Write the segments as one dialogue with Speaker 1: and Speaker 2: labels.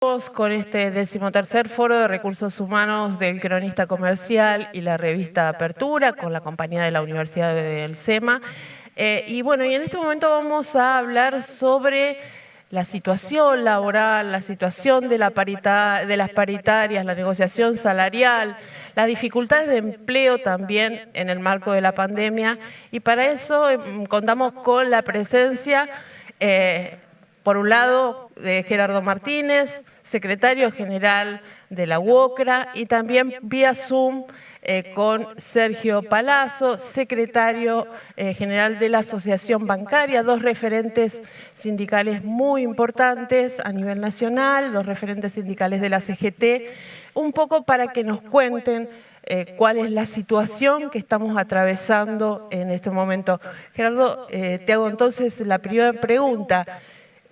Speaker 1: Con este 13º Foro de Recursos Humanos del Cronista Comercial y la revista Apertura, con la compañía de la Universidad del SEMA. Y en este momento vamos a hablar sobre la situación laboral, la situación de las paritarias, la negociación salarial, las dificultades de empleo también en el marco de la pandemia. Y para eso contamos con la presencia, por un lado, de Gerardo Martínez, secretario general de la UOCRA, y también vía Zoom con Sergio Palazzo, secretario general de la Asociación Bancaria, dos referentes sindicales muy importantes a nivel nacional, los referentes sindicales de la CGT, un poco para que nos cuenten cuál es la situación que estamos atravesando en este momento. Gerardo, te hago entonces la primera pregunta.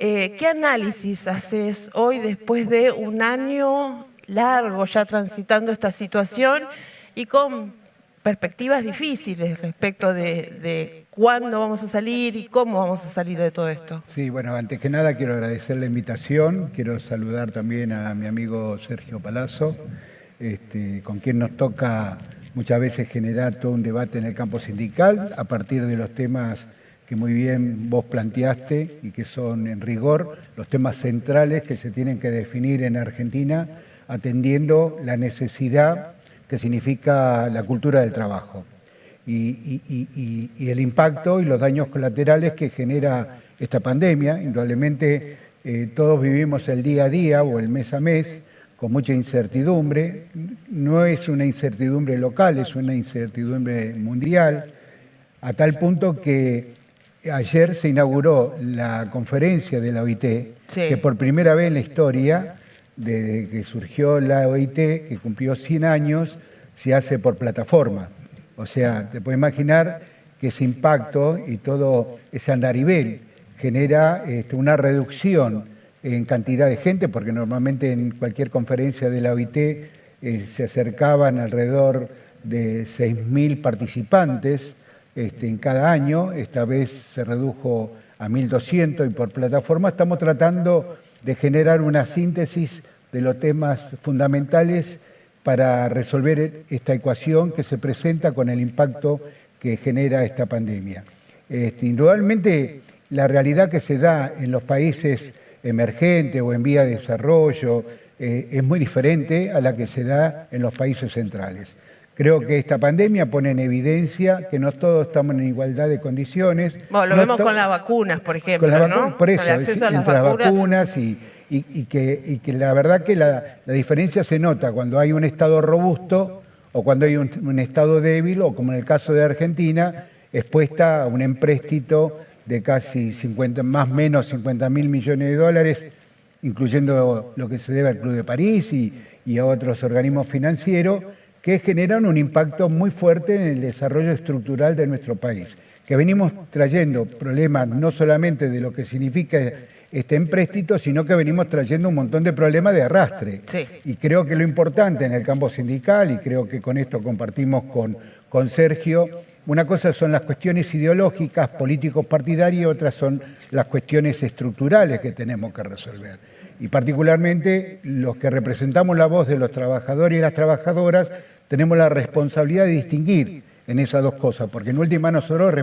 Speaker 1: ¿Qué análisis haces hoy después de un año largo ya transitando esta situación y con perspectivas difíciles respecto de cuándo vamos a salir y cómo vamos a salir de todo esto?
Speaker 2: Sí, bueno, antes que nada quiero agradecer la invitación, quiero saludar también a mi amigo Sergio Palazzo, con quien nos toca muchas veces generar todo un debate en el campo sindical a partir de los temas que muy bien vos planteaste y que son en rigor los temas centrales que se tienen que definir en Argentina atendiendo la necesidad que significa la cultura del trabajo y el impacto y los daños colaterales que genera esta pandemia. Indudablemente todos vivimos el día a día o el mes a mes con mucha incertidumbre. No es una incertidumbre local, es una incertidumbre mundial, a tal punto que ayer se inauguró la conferencia de la OIT, que por primera vez en la historia, desde que surgió la OIT, que cumplió 100 años, se hace por plataforma. O sea, te puedes imaginar que ese impacto y todo ese andarivel genera una reducción en cantidad de gente, porque normalmente en cualquier conferencia de la OIT se acercaban alrededor de 6.000 participantes, en cada año. Esta vez se redujo a 1.200 y por plataforma estamos tratando de generar una síntesis de los temas fundamentales para resolver esta ecuación que se presenta con el impacto que genera esta pandemia. Indudablemente la realidad que se da en los países emergentes o en vía de desarrollo es muy diferente a la que se da en los países centrales. Creo que esta pandemia pone en evidencia que no todos estamos en igualdad de condiciones.
Speaker 1: Bueno, lo vemos con las vacunas, por ejemplo, ¿no?
Speaker 2: Por eso, entre las vacunas y que la verdad que la diferencia se nota cuando hay un Estado robusto o cuando hay un Estado débil, o como en el caso de Argentina, expuesta a un empréstito de casi más o menos 50.000 millones de dólares, incluyendo lo que se debe al Club de París y a otros organismos financieros, que generan un impacto muy fuerte en el desarrollo estructural de nuestro país, que venimos trayendo problemas no solamente de lo que significa este empréstito, sino que venimos trayendo un montón de problemas de arrastre.
Speaker 1: Sí.
Speaker 2: Y creo que lo importante en el campo sindical, y creo que con esto compartimos con Sergio, una cosa son las cuestiones ideológicas, políticos partidarias, y otras son las cuestiones estructurales que tenemos que resolver. Y particularmente los que representamos la voz de los trabajadores y las trabajadoras tenemos la responsabilidad de distinguir en esas dos cosas, porque en última nosotros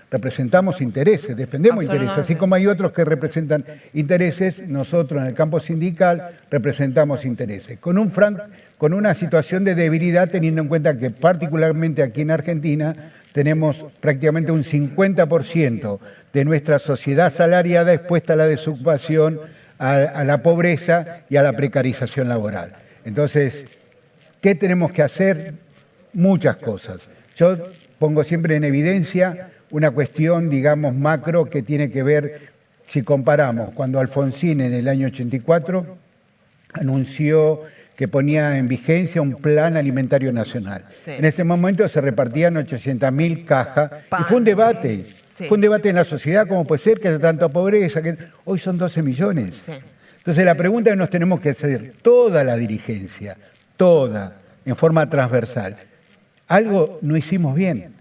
Speaker 2: representamos intereses, defendemos intereses, así como hay otros que representan intereses, nosotros en el campo sindical representamos intereses, con una situación de debilidad, teniendo en cuenta que particularmente aquí en Argentina tenemos prácticamente un 50% de nuestra sociedad asalariada expuesta a la desocupación, a la pobreza y a la precarización laboral. Entonces, ¿qué tenemos que hacer? Muchas cosas. Yo pongo siempre en evidencia una cuestión, digamos, macro que tiene que ver, si comparamos, cuando Alfonsín en el año 84 anunció que ponía en vigencia un plan alimentario nacional. Sí. En ese momento se repartían 800.000 cajas y fue un debate. Sí. Fue un debate en la sociedad, cómo puede ser que haya tanta pobreza, que hoy son 12 millones. Sí. Entonces la pregunta que nos tenemos que hacer, toda la dirigencia, toda, en forma transversal, algo no hicimos bien.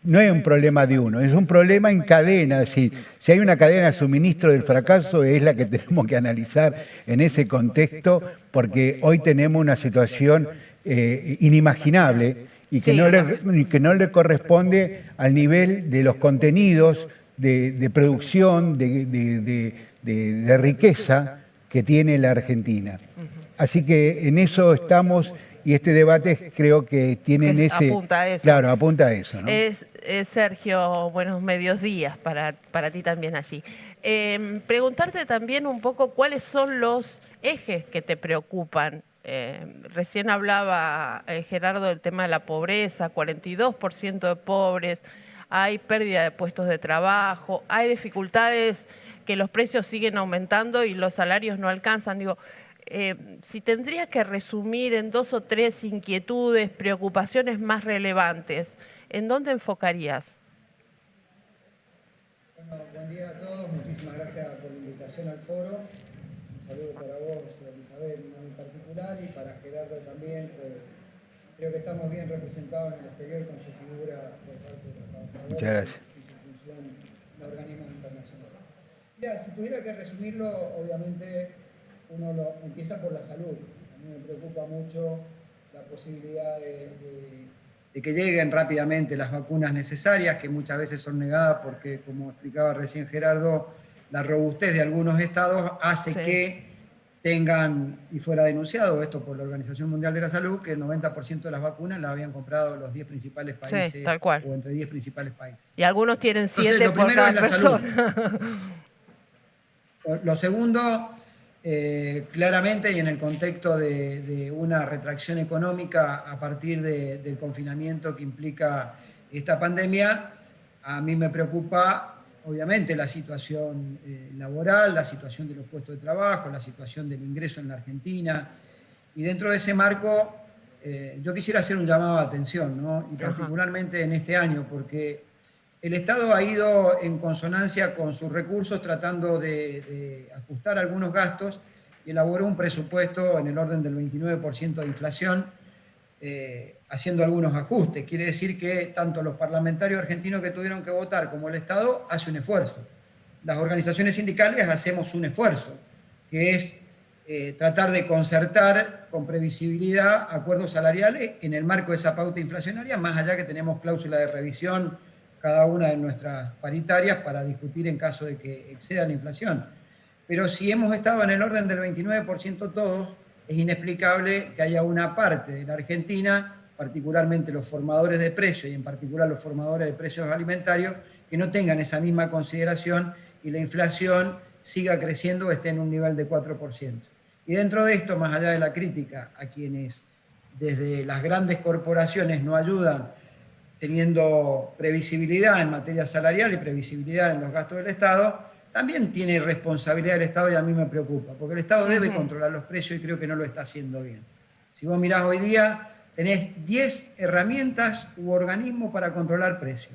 Speaker 2: no es un problema de uno, es un problema en cadena. Si hay una cadena de suministro del fracaso, es la que tenemos que analizar en ese contexto, porque hoy tenemos una situación inimaginable y que, que no le corresponde al nivel de los contenidos de producción, de riqueza que tiene la Argentina. Así que en eso estamos. Y este debate creo que tiene ese...
Speaker 1: Apunta a eso.
Speaker 2: Claro, apunta a eso, ¿no?
Speaker 1: Sergio, buenos mediodías para ti también allí. Preguntarte también un poco cuáles son los ejes que te preocupan. Recién hablaba Gerardo del tema de la pobreza, 42% de pobres, hay pérdida de puestos de trabajo, hay dificultades que los precios siguen aumentando y los salarios no alcanzan. Digo, si tendrías que resumir en 2 o 3 inquietudes, preocupaciones más relevantes, ¿en dónde enfocarías?
Speaker 3: Bueno, buen día a todos, muchísimas gracias por la invitación al foro. Un saludo para vos, Elizabeth, en particular, y para Gerardo también. Creo que estamos bien representados en el exterior con su figura por parte de los trabajadores.
Speaker 2: Muchas gracias.
Speaker 3: Y su función en organismos internacionales. Mira, si tuviera que resumirlo, obviamente uno empieza por la salud. A mí me preocupa mucho la posibilidad de que lleguen rápidamente las vacunas necesarias, que muchas veces son negadas porque, como explicaba recién Gerardo, la robustez de algunos estados hace que tengan, y fuera denunciado esto por la Organización Mundial de la Salud, que el 90% de las vacunas las habían comprado los 10 principales países,
Speaker 1: tal cual,
Speaker 3: o entre 10 principales países.
Speaker 1: Y algunos tienen 7 por cada persona.
Speaker 3: Lo segundo, claramente, y en el contexto de una retracción económica a partir del confinamiento que implica esta pandemia, a mí me preocupa obviamente la situación laboral, la situación de los puestos de trabajo, la situación del ingreso en la Argentina, y dentro de ese marco yo quisiera hacer un llamado de atención, ¿no? Y particularmente en este año, porque el Estado ha ido en consonancia con sus recursos tratando de ajustar algunos gastos y elaboró un presupuesto en el orden del 29% de inflación, haciendo algunos ajustes. Quiere decir que tanto los parlamentarios argentinos que tuvieron que votar como el Estado hace un esfuerzo. Las organizaciones sindicales hacemos un esfuerzo, que es tratar de concertar con previsibilidad acuerdos salariales en el marco de esa pauta inflacionaria, más allá que tenemos cláusula de revisión cada una de nuestras paritarias para discutir en caso de que exceda la inflación. Pero si hemos estado en el orden del 29% todos, es inexplicable que haya una parte de la Argentina, particularmente los formadores de precios y en particular los formadores de precios alimentarios, que no tengan esa misma consideración y la inflación siga creciendo o esté en un nivel de 4%. Y dentro de esto, más allá de la crítica a quienes desde las grandes corporaciones no ayudan teniendo previsibilidad en materia salarial y previsibilidad en los gastos del Estado, también tiene responsabilidad el Estado y a mí me preocupa, porque el Estado debe controlar los precios y creo que no lo está haciendo bien. Si vos mirás hoy día, tenés 10 herramientas u organismos para controlar precios.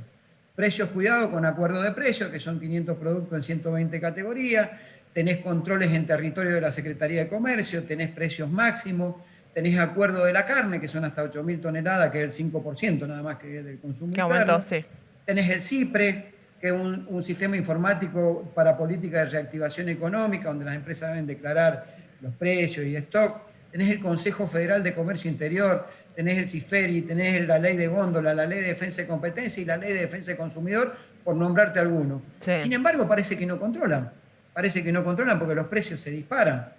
Speaker 3: Precios cuidados con acuerdo de precios, que son 500 productos en 120 categorías, tenés controles en territorio de la Secretaría de Comercio, tenés precios máximos, tenés acuerdo de la carne, que son hasta 8.000 toneladas, que es el 5% nada más que del consumo interno.
Speaker 1: Aumentó, sí.
Speaker 3: Tenés el CIPRE, que es un sistema informático para política de reactivación económica, donde las empresas deben declarar los precios y stock. Tenés el Consejo Federal de Comercio Interior, tenés el CIFERI, tenés la ley de góndola, la ley de defensa de competencia y la ley de defensa de consumidor, por nombrarte algunos. Sí. Sin embargo, parece que no controlan. Parece que no controlan porque los precios se disparan.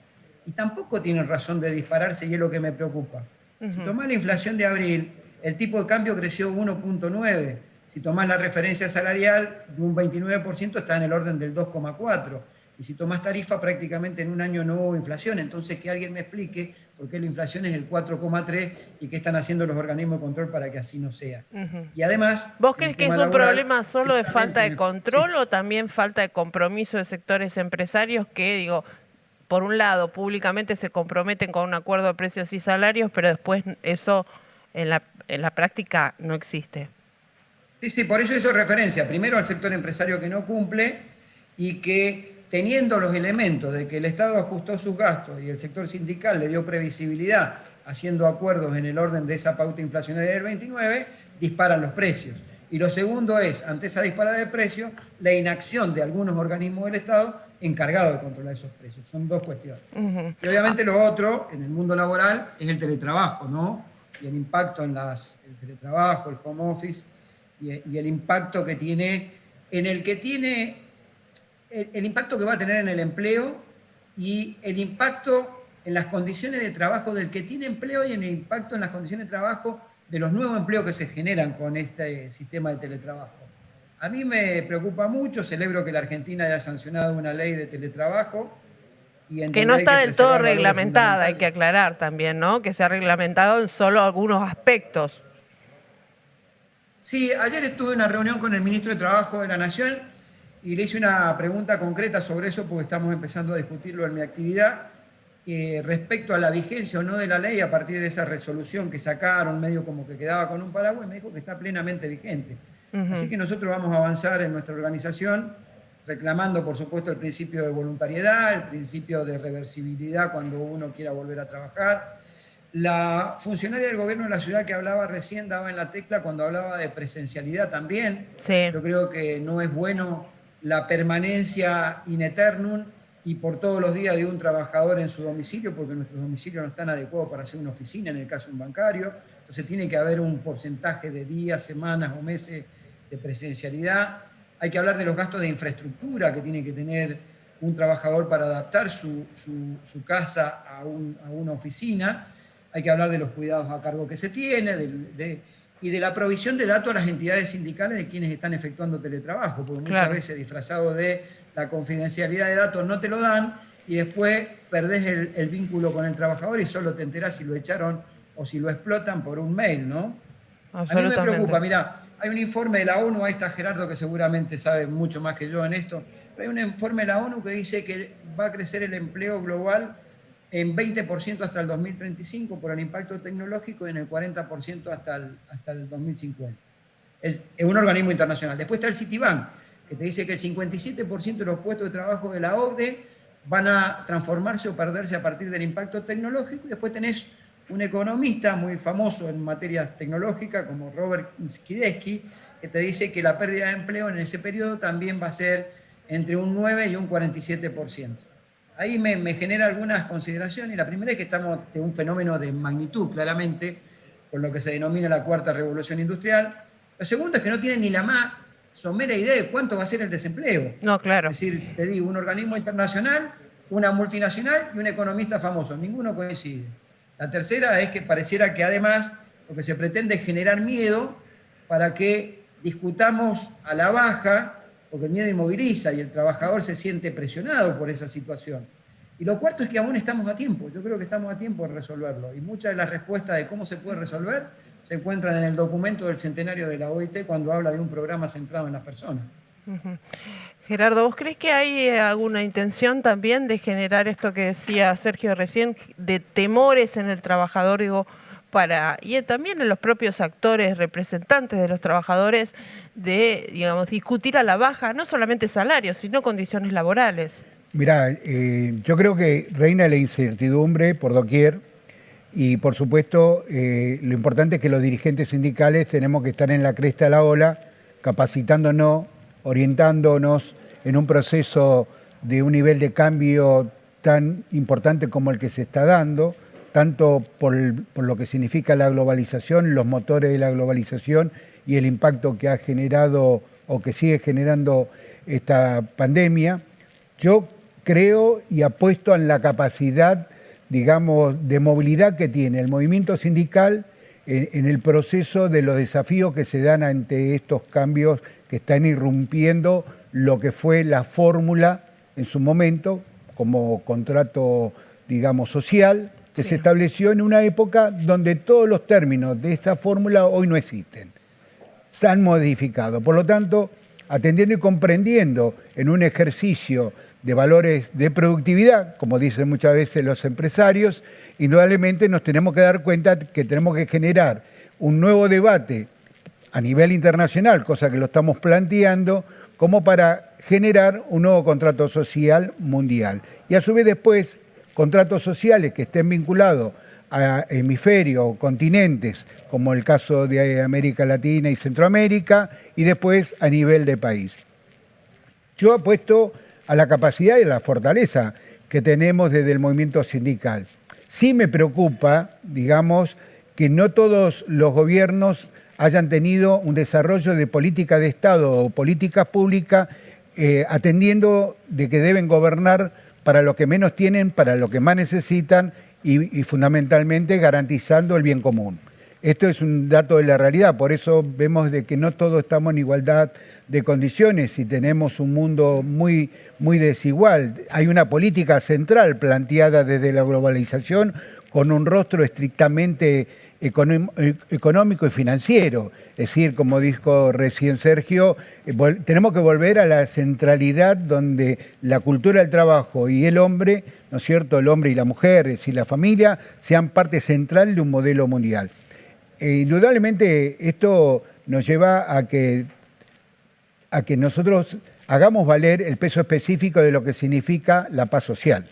Speaker 3: Y tampoco tienen razón de dispararse y es lo que me preocupa. Si tomás la inflación de abril, el tipo de cambio creció 1.9%. Si tomás la referencia salarial de un 29%, está en el orden del 2,4%. Y si tomás tarifa, prácticamente en un año no hubo inflación. Entonces, que alguien me explique por qué la inflación es el 4,3% y qué están haciendo los organismos de control para que así no sea. Y además...
Speaker 1: ¿Vos crees que es un problema solo de falta de control o también falta de compromiso de sectores empresarios que, digo, por un lado, públicamente se comprometen con un acuerdo de precios y salarios, pero después eso en la práctica no existe?
Speaker 3: Sí, por eso hizo referencia primero al sector empresario que no cumple y que teniendo los elementos de que el Estado ajustó sus gastos y el sector sindical le dio previsibilidad haciendo acuerdos en el orden de esa pauta inflacionaria del 29, disparan los precios. Y lo segundo es, ante esa disparada de precios, la inacción de algunos organismos del Estado encargados de controlar esos precios. Son dos cuestiones. Y obviamente lo otro, en el mundo laboral, es el teletrabajo, ¿no? Y el impacto en el teletrabajo, el home office, y el impacto que tiene, el impacto que va a tener en el empleo y el impacto en las condiciones de trabajo del que tiene empleo y en el impacto en las condiciones de trabajo de los nuevos empleos que se generan con este sistema de teletrabajo. A mí me preocupa mucho, celebro que la Argentina haya sancionado una ley de teletrabajo.
Speaker 1: Que no está del todo reglamentada, hay que aclarar también, ¿no? Que se ha reglamentado en solo algunos aspectos.
Speaker 3: Sí, ayer estuve en una reunión con el ministro de Trabajo de la Nación y le hice una pregunta concreta sobre eso porque estamos empezando a discutirlo en mi actividad. Respecto a la vigencia o no de la ley a partir de esa resolución que sacaron, medio como que quedaba con un paraguas, me dijo que está plenamente vigente. Así que nosotros vamos a avanzar en nuestra organización, reclamando, por supuesto, el principio de voluntariedad, el principio de reversibilidad cuando uno quiera volver a trabajar. La funcionaria del gobierno de la ciudad que hablaba recién daba en la tecla cuando hablaba de presencialidad también.
Speaker 1: Sí.
Speaker 3: Yo creo que no es bueno la permanencia in eternum y por todos los días de un trabajador en su domicilio, porque nuestros domicilios no están adecuados para hacer una oficina, en el caso de un bancario. Entonces tiene que haber un porcentaje de días, semanas o meses de presencialidad. Hay que hablar de los gastos de infraestructura que tiene que tener un trabajador para adaptar su casa a una oficina. Hay que hablar de los cuidados a cargo que se tiene y de la provisión de datos a las entidades sindicales de quienes están efectuando teletrabajo, porque muchas veces disfrazado de la confidencialidad de datos no te lo dan y después perdés el vínculo con el trabajador y solo te enterás si lo echaron o si lo explotan por un mail, ¿no? A mí me preocupa, mirá, hay un informe de la ONU, ahí está Gerardo que seguramente sabe mucho más que yo en esto, pero hay un informe de la ONU que dice que va a crecer el empleo global en 20% hasta el 2035 por el impacto tecnológico y en el 40% hasta el 2050. Es un organismo internacional. Después está el Citibank, que te dice que el 57% de los puestos de trabajo de la OCDE van a transformarse o perderse a partir del impacto tecnológico. Y después tenés un economista muy famoso en materias tecnológicas como Robert Skidesky, que te dice que la pérdida de empleo en ese periodo también va a ser entre un 9 y un 47%. Ahí me genera algunas consideraciones. La primera es que estamos de un fenómeno de magnitud, claramente, con lo que se denomina la cuarta revolución industrial. Lo segundo es que no tienen ni la más somera idea de cuánto va a ser el desempleo.
Speaker 1: No, claro.
Speaker 3: Es decir, te digo, un organismo internacional, una multinacional y un economista famoso. Ninguno coincide. La tercera es que pareciera que además lo que se pretende es generar miedo para que discutamos a la baja, porque el miedo inmoviliza y el trabajador se siente presionado por esa situación. Y lo cuarto es que aún estamos a tiempo. Yo creo que estamos a tiempo de resolverlo. Y muchas de las respuestas de cómo se puede resolver se encuentran en el documento del centenario de la OIT cuando habla de un programa centrado en las personas.
Speaker 1: Gerardo, ¿vos crees que hay alguna intención también de generar esto que decía Sergio recién, de temores en el trabajador, y también en los propios actores representantes de los trabajadores, de, digamos, discutir a la baja, no solamente salarios, sino condiciones laborales?
Speaker 2: Mirá, yo creo que reina la incertidumbre por doquier y, por supuesto, lo importante es que los dirigentes sindicales tenemos que estar en la cresta de la ola, capacitándonos, orientándonos en un proceso de un nivel de cambio tan importante como el que se está dando, tanto por lo que significa la globalización, los motores de la globalización y el impacto que ha generado o que sigue generando esta pandemia. Yo creo y apuesto en la capacidad, digamos, de movilidad que tiene el movimiento sindical en el proceso de los desafíos que se dan ante estos cambios que están irrumpiendo lo que fue la fórmula en su momento como contrato, digamos, social, que se estableció en una época donde todos los términos de esta fórmula hoy no existen. Se han modificado. Por lo tanto, atendiendo y comprendiendo en un ejercicio de valores de productividad, como dicen muchas veces los empresarios, indudablemente nos tenemos que dar cuenta que tenemos que generar un nuevo debate a nivel internacional, cosa que lo estamos planteando, como para generar un nuevo contrato social mundial. Y a su vez después, contratos sociales que estén vinculados a hemisferios o continentes, como el caso de América Latina y Centroamérica, y después a nivel de país. Yo apuesto a la capacidad y a la fortaleza que tenemos desde el movimiento sindical. Sí me preocupa, digamos, que no todos los gobiernos hayan tenido un desarrollo de política de Estado o políticas públicas atendiendo de que deben gobernar para lo que menos tienen, para lo que más necesitan y fundamentalmente garantizando el bien común. Esto es un dato de la realidad, por eso vemos de que no todos estamos en igualdad de condiciones y tenemos un mundo muy, muy desigual. Hay una política central planteada desde la globalización con un rostro estrictamente económico y financiero. Es decir, como dijo recién Sergio, tenemos que volver a la centralidad donde la cultura del trabajo y el hombre, ¿no es cierto?, el hombre y la mujer, es decir, la familia, sean parte central de un modelo mundial. Indudablemente esto nos lleva a que nosotros hagamos valer el peso específico de lo que significa la paz social.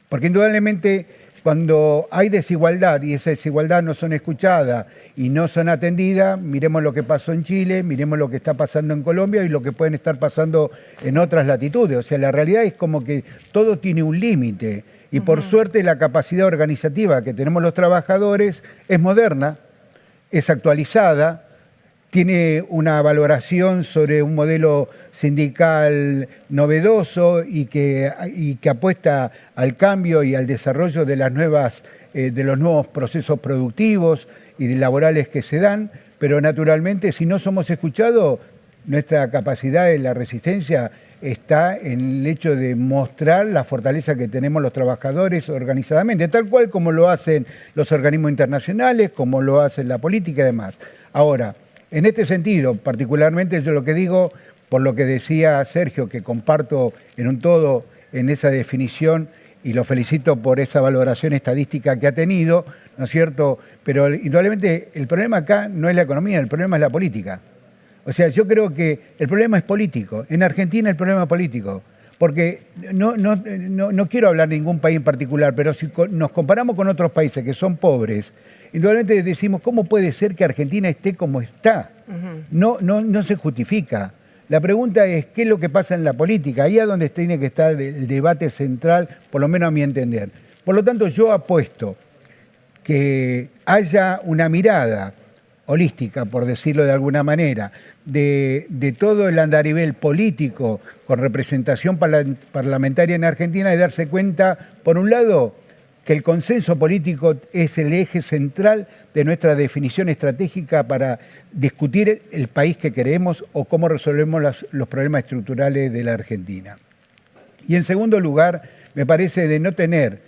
Speaker 2: Porque indudablemente cuando hay desigualdad y esa desigualdad no son escuchadas y no son atendidas, miremos lo que pasó en Chile, miremos lo que está pasando en Colombia y lo que pueden estar pasando en otras latitudes. O sea, la realidad es como que todo tiene un límite y por suerte la capacidad organizativa que tenemos los trabajadores es moderna, es actualizada, tiene una valoración sobre un modelo sindical novedoso y que apuesta al cambio y al desarrollo de los nuevos procesos productivos y laborales que se dan, pero naturalmente si no somos escuchados, nuestra capacidad de la resistencia está en el hecho de mostrar la fortaleza que tenemos los trabajadores organizadamente, tal cual como lo hacen los organismos internacionales, como lo hace la política y demás. Ahora, en este sentido, particularmente yo lo que digo, por lo que decía Sergio, que comparto en un todo en esa definición y lo felicito por esa valoración estadística que ha tenido, ¿no es cierto? Pero indudablemente el problema acá no es la economía, el problema es la política. O sea, yo creo que el problema es político. En Argentina el problema es político. Porque no quiero hablar de ningún país en particular, pero si nos comparamos con otros países que son pobres, indudablemente decimos, ¿cómo puede ser que Argentina esté como está? No se justifica. La pregunta es, ¿qué es lo que pasa en la política? Ahí es donde tiene que estar el debate central, por lo menos a mi entender. Por lo tanto, yo apuesto que haya una mirada holística, por decirlo de alguna manera, de todo el andarivel político con representación parlamentaria en Argentina y darse cuenta, por un lado, que el consenso político es el eje central de nuestra definición estratégica para discutir el país que queremos o cómo resolvemos los problemas estructurales de la Argentina. Y en segundo lugar, me parece de no tener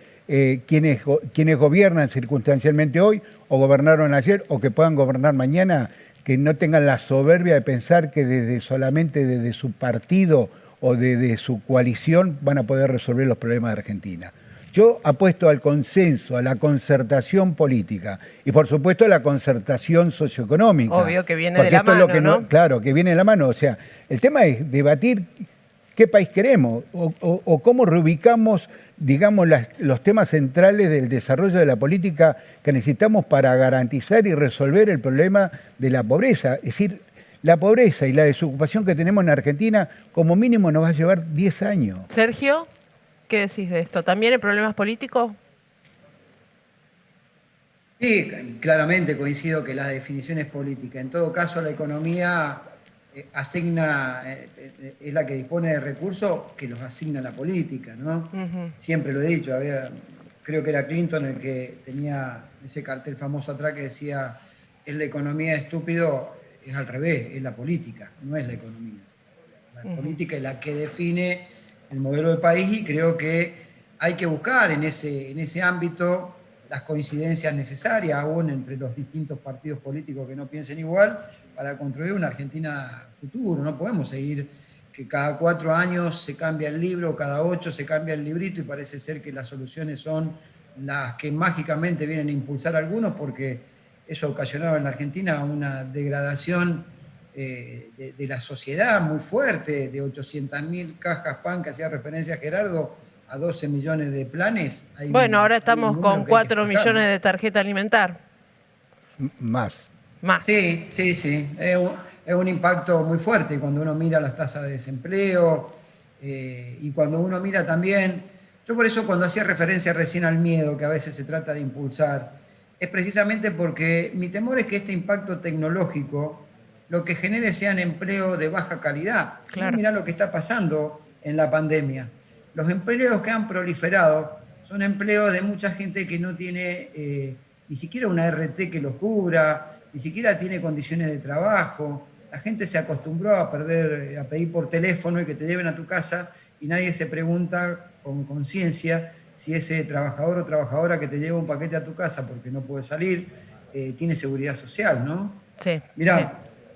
Speaker 2: quienes gobiernan circunstancialmente hoy o gobernaron ayer o que puedan gobernar mañana, que no tengan la soberbia de pensar que solamente desde su partido o desde su coalición van a poder resolver los problemas de Argentina. Yo apuesto al consenso, a la concertación política y por supuesto a la concertación socioeconómica.
Speaker 1: Obvio que viene de la mano, ¿no?
Speaker 2: Claro, que viene de la mano. O sea, el tema es debatir qué país queremos o cómo reubicamos, digamos, los temas centrales del desarrollo de la política que necesitamos para garantizar y resolver el problema de la pobreza. Es decir, la pobreza y la desocupación que tenemos en Argentina como mínimo nos va a llevar 10 años.
Speaker 1: Sergio, ¿qué decís de esto? ¿También hay problemas políticos?
Speaker 3: Sí, claramente coincido que la definición es política. En todo caso, la economía es la que dispone de recursos que los asigna la política, ¿no? Siempre lo he dicho, creo que era Clinton el que tenía ese cartel famoso atrás que decía, es la economía estúpido, es al revés, es la política, no es la economía. La política es la que define el modelo del país y creo que hay que buscar en ese ámbito las coincidencias necesarias aún entre los distintos partidos políticos que no piensen igual para construir una Argentina futuro. No podemos seguir que cada 4 años se cambia el libro, cada 8 se cambia el librito y parece ser que las soluciones son las que mágicamente vienen a impulsar a algunos porque eso ha ocasionado en la Argentina una degradación de la sociedad muy fuerte, de 800.000 cajas pan que hacía referencia a Gerardo, a 12 millones de planes.
Speaker 1: Bueno, ahora
Speaker 3: hay un
Speaker 1: estamos
Speaker 3: número
Speaker 1: con
Speaker 3: que hay que
Speaker 1: 4
Speaker 3: explicar,
Speaker 1: millones
Speaker 3: ¿no?
Speaker 1: de tarjeta alimentar.
Speaker 2: Más.
Speaker 1: Más.
Speaker 3: Sí. Es un impacto muy fuerte cuando uno mira las tasas de desempleo y cuando uno mira también, yo por eso cuando hacía referencia recién al miedo que a veces se trata de impulsar, es precisamente porque mi temor es que este impacto tecnológico lo que genere sean empleos de baja calidad. Si
Speaker 1: Claro.
Speaker 3: no, mirá lo que está pasando en la pandemia. Los empleos que han proliferado son empleos de mucha gente que no tiene ni siquiera una RT que lo cubra, ni siquiera tiene condiciones de trabajo. La gente se acostumbró a pedir por teléfono y que te lleven a tu casa y nadie se pregunta con conciencia si ese trabajador o trabajadora que te lleva un paquete a tu casa porque no puede salir, tiene seguridad social, ¿no?
Speaker 1: Sí.
Speaker 3: Mirá,
Speaker 1: Sí.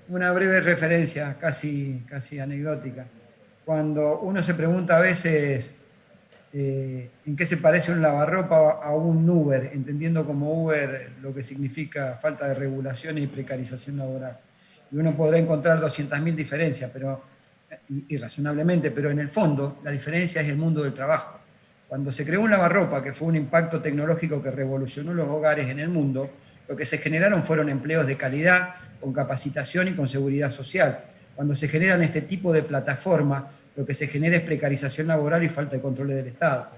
Speaker 3: una breve referencia, casi anecdótica. Cuando uno se pregunta a veces en qué se parece un lavarropa a un Uber, entendiendo como Uber lo que significa falta de regulación y precarización laboral. Y uno podrá encontrar 200.000 diferencias, y razonablemente, pero en el fondo la diferencia es el mundo del trabajo. Cuando se creó un lavarropa, que fue un impacto tecnológico que revolucionó los hogares en el mundo, lo que se generaron fueron empleos de calidad, con capacitación y con seguridad social. Cuando se generan este tipo de plataformas, lo que se genera es precarización laboral y falta de control del Estado.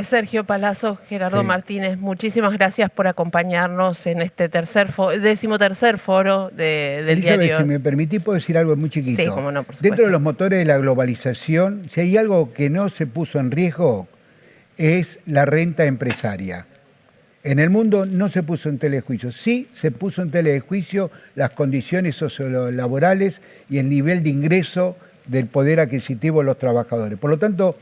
Speaker 1: Sergio Palazzo, Gerardo
Speaker 2: Sí.
Speaker 1: Martínez, muchísimas gracias por acompañarnos en este 13º foro del
Speaker 2: Elizabeth,
Speaker 1: diario.
Speaker 2: si me permitís, puedo decir algo muy chiquito.
Speaker 1: Sí, cómo no, por supuesto.
Speaker 2: Dentro de los motores de la globalización, si hay algo que no se puso en riesgo, es la renta empresaria. En el mundo no se puso en tela de juicio. Sí se puso en tela de juicio las condiciones sociolaborales y el nivel de ingreso del poder adquisitivo de los trabajadores. Por lo tanto,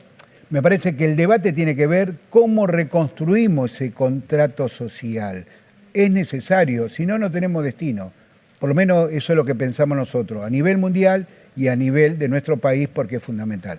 Speaker 2: me parece que el debate tiene que ver cómo reconstruimos ese contrato social. Es necesario, si no, no tenemos destino. Por lo menos eso es lo que pensamos nosotros, a nivel mundial y a nivel de nuestro país, porque es fundamental.